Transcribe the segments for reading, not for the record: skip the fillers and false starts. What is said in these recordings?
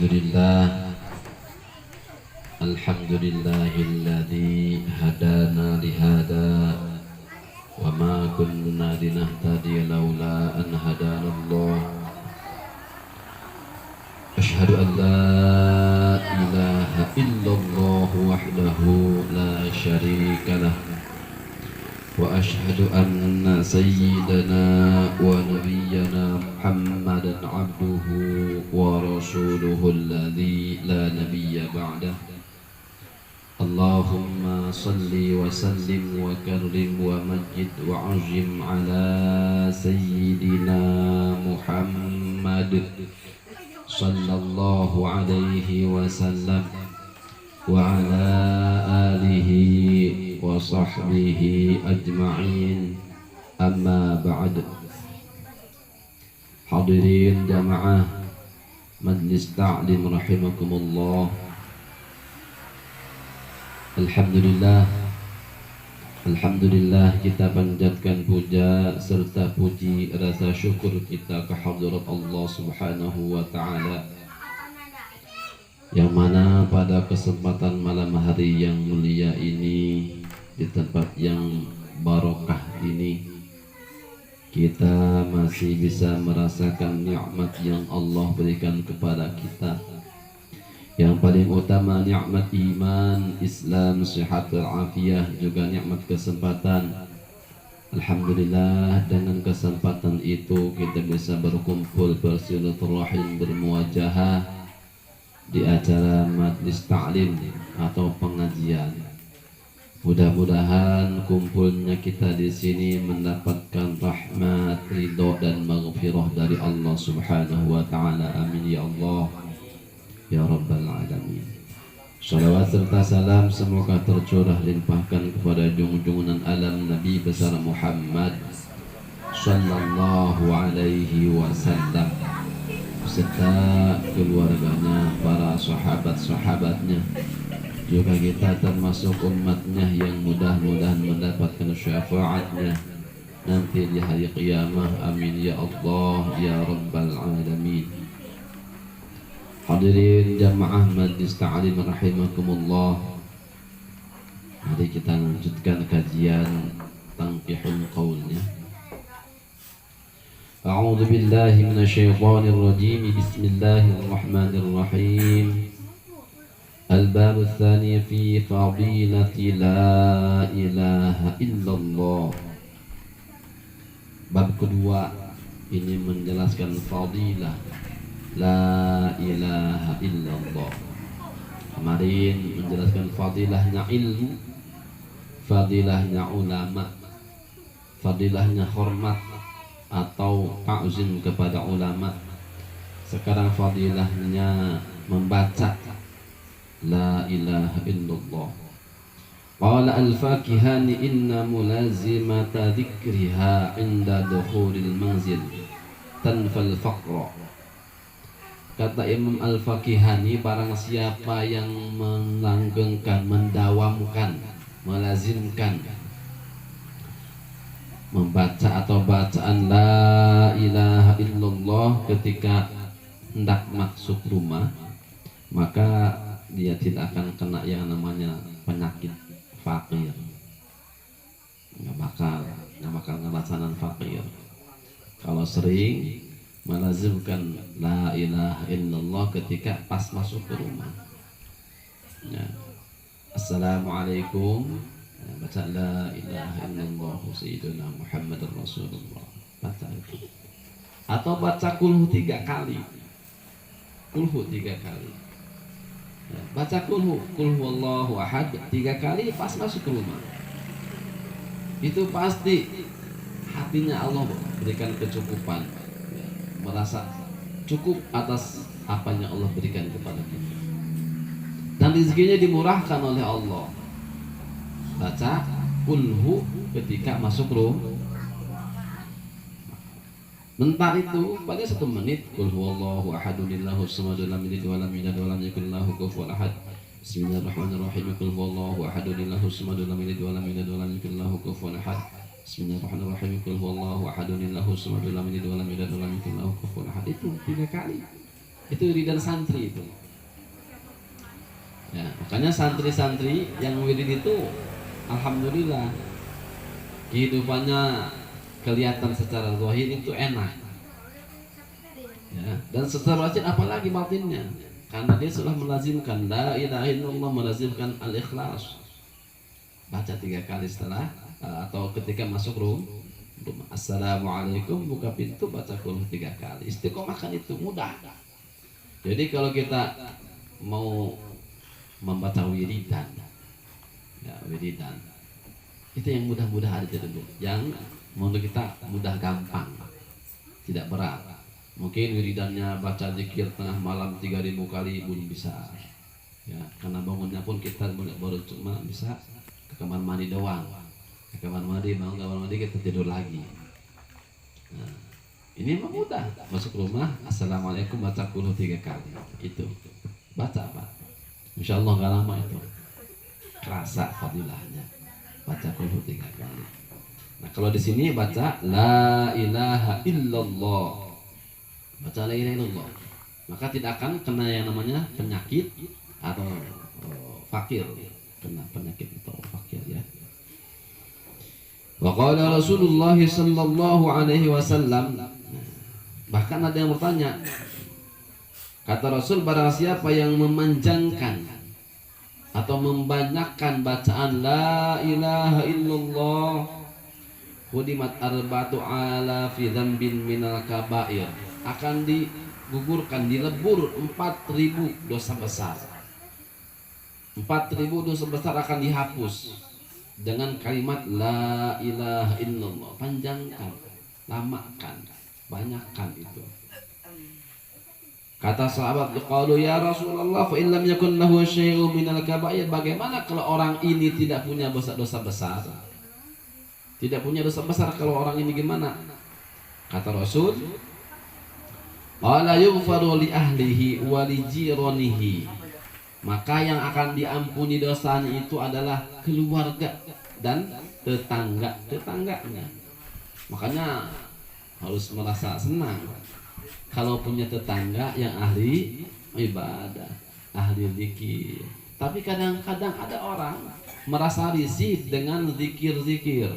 Alhamdulillahilladzi hadana lihada wa ma kunna linahtadiya laula an hadanallah. Asyhadu an la ilaha illallah wahdahu la syarika lah wa asyhadu anna sayyidana wa nabiyyana Muhammadan abduhu wa rasuluhu alladzi la nabiyya ba'dah. Allahumma salli wa sallim wa karrim wa majid wa azim ala sayyidina Muhammad sallallahu alaihi wasallam wa ala alihi wa sahbihi ajma'in, amma ba'd. Hadirin jamaah majlis ta'lim rahimakumullah. Alhamdulillah kita panjatkan puja serta puji rasa syukur kita ke hadirat Allah Subhanahu wa ta'ala, yang mana pada kesempatan malam hari yang mulia ini, di tempat yang barokah ini, kita masih bisa merasakan nikmat yang Allah berikan kepada kita. Yang paling utama nikmat iman, Islam, sehat walafiat, juga nikmat kesempatan. Alhamdulillah, dengan kesempatan itu kita bisa berkumpul, bersilaturahim, bermuajahah di acara majlis ta'lim atau pengajian. Mudah-mudahan kumpulnya kita di sini mendapatkan rahmat, ridho dan maghfirah dari Allah Subhanahu wa ta'ala. Amin ya Allah ya Rabbal Alamin. Salawat serta salam semoga tercurah limpahkan kepada junjungan alam Nabi besar Muhammad sallallahu alaihi wasallam beserta keluarganya, para sahabat-sahabatnya, juga kita termasuk umatnya yang mudah-mudahan mendapatkan syafaatnya nanti di hari qiyamah. Amin ya Allah ya Rabbal Alamin. Hadirin jamaah majlis ta'lim rahimakumullah, mari kita lanjutkan kajian Tanqihul Qaulnya. A'udzu billahi minasyaitonir rajim. Bismillahirrahmanirrahim. Al-bab ats-tsani fi fadilati la ilaha illallah. Bab kedua ini menjelaskan fadilah la ilaha illallah. Kemarin menjelaskan fadilahnya ilmu, fadilahnya ulama, fadilahnya hormat atau ta'zim kepada ulama. Sekarang fadilahnya membaca la ilaha illallah. Qala al-Fakihani inna mulazimata dzikriha 'inda dukhulil manzil tanfal faqra. Kata Imam Al-Fakihani, barang siapa yang melanggengkan, mendawamkan, melazimkan membaca atau bacaan la ilaha illallah ketika hendak masuk rumah, maka dia tidak akan kena yang namanya penyakit fakir. Nggak bakal ngerasakan fakir kalau sering melazimkan la ilaha illallah ketika pas masuk ke rumah. Ya. Assalamualaikum, baca la ilaha illallah sayyiduna Muhammadur Rasulullah, baca itu. Atau baca kulhu 3 kali. Kulhu 3 kali. Ya. Baca kulhu wallahu ahad 3 kali pas masuk ke rumah. Itu pasti hatinya Allah berikan kecukupan, merasa cukup atas apa yang Allah berikan kepada kita, dan rezekinya dimurahkan oleh Allah. Baca kulhu ketika masuk rumah. Bentar itu, pada 1 menit. Qul huwallahu ahadulillahus samadu lam yalid wa lam yulad wa lam yakul lahu kufuwan ahad. Bismillahirrahmanirrahim. Qul huwallahu ahadulillahus samadu lam yalid wa lam yulad wa lam yakul lahu kufuwan ahad. Bismillahirrahmanirrahim. Qul huwallahu ahadulillahus samadu lam yalid wa lam yulad wa lam yakul lahu kufuwan ahad. Itu 3 kali. Itu wiridan santri itu. Ya, makanya santri-santri yang wirid itu alhamdulillah kehidupannya kelihatan secara zahir itu enak. Ya, dan secara batin apalagi batinnya. Karena dia sudah melazimkan la ilaha illallah, melazimkan al-ikhlas. Baca 3 kali setelah atau ketika masuk rumah. Assalamualaikum, buka pintu, baca qul 3 kali. Istiqomahkan itu mudah. Jadi kalau kita mau membaca wiridan, ya wiridan, itu yang mudah-mudah aja dulu. Yang menurut kita mudah gampang, tidak berat. Mungkin wiridannya baca zikir tengah malam 3000 kali belum bisa. Ya, karena bangunnya pun kita baru cuma bisa ke kamar mandi doang. Ke kamar mandi, bangun kamar mandi kita tidur lagi. Nah, ini mah mudah. Masuk rumah, assalamualaikum, baca qul 3 kali. Itu baca Pak. Insya Allah gak lama itu. Kerasa fadilahnya. Baca qul 3 kali. Nah, kalau di sini baca la ilaha illallah. Baca la ilaha illallah, maka tidak akan kena yang namanya penyakit atau fakir, kena penyakit atau fakir ya. Wa qala Rasulullah sallallahu alaihi wasallam, bahkan ada yang bertanya, kata Rasul, barang siapa yang memanjangkan atau membanyakkan bacaan la ilaha illallah, hudimat arba'atu ala fi dzambin minal kabair, akan digugurkan, dilebur 4.000 dosa besar. 4.000 dosa besar akan dihapus dengan kalimat la ilaha illallah. Panjangkan, lamakan, banyakkan itu. Kata sahabat, qalu ya Rasulullah fa in lam yakun lahu syai'un minal kabair, bagaimana kalau orang ini tidak punya dosa-dosa besar? Tidak punya dosa besar, kalau orang ini gimana? Kata Rasul, qala yughfaru li ahlihi wa li jiranihi, maka yang akan diampuni dosanya itu adalah keluarga dan tetangganya. Makanya harus merasa senang kalau punya tetangga yang ahli ibadah, ahli zikir. Tapi kadang-kadang ada orang merasa risih dengan zikir-zikir.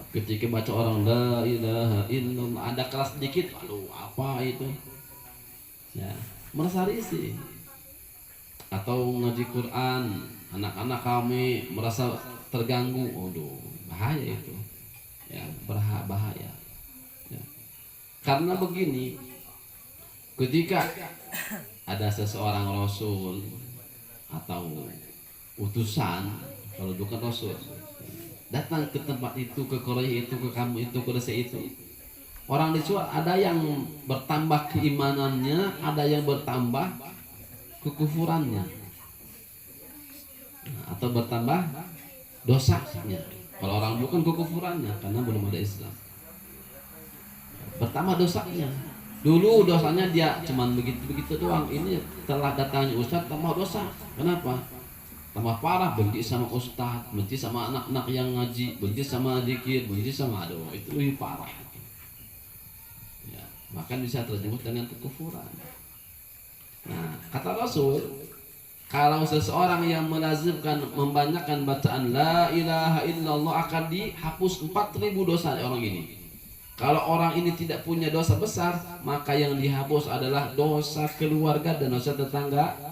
Ketika baca orang la ilaha illallah, ada keras sedikit, aduh apa itu ya, merasa risih. Atau ngaji Quran, anak-anak kami merasa terganggu, aduh bahaya itu ya, bahaya ya. Karena begini, ketika ada seseorang Rasul atau utusan, kalau bukan Rasul, datang ke tempat itu, ke Korea itu, ke kamu itu, ke desa itu, orang disuruh, ada yang bertambah keimanannya, ada yang bertambah kekufurannya, atau bertambah dosanya. Kalau orang bukan kekufurannya, karena belum ada Islam, bertambah dosanya. Dulu dosanya dia cuman begitu-begitu doang, ini telah datangnya Ustaz tambah dosa. Kenapa? Tambah parah, benci sama ustaz, benci sama anak-anak yang ngaji, benci sama zikir, benci sama, aduh itu lebih parah ya, bahkan bisa terjebak dengan kekufuran. Nah, kata Rasul, kalau seseorang yang melazimkan membanyakkan bacaan la ilaha illallah akan dihapus 4.000 dosa orang ini. Kalau orang ini tidak punya dosa besar, maka yang dihapus adalah dosa keluarga dan dosa tetangganya.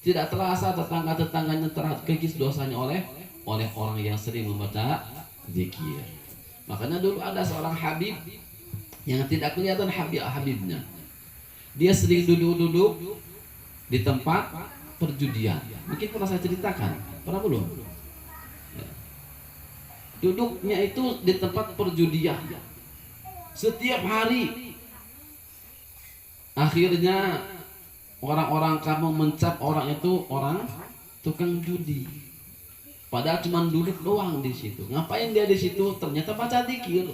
Tidak terasa tetangga-tetangganya terkikis dosanya oleh orang yang sering membaca zikir. Makanya dulu ada seorang habib yang tidak kelihatan habibnya. Dia sering duduk-duduk di tempat perjudian. Mungkin pernah saya ceritakan, pernah belum? Ya. Duduknya itu di tempat perjudian setiap hari. Akhirnya orang-orang kamu mencap orang itu orang tukang judi. Padahal cuma duduk doang di situ. Ngapain dia di situ? Ternyata baca zikir.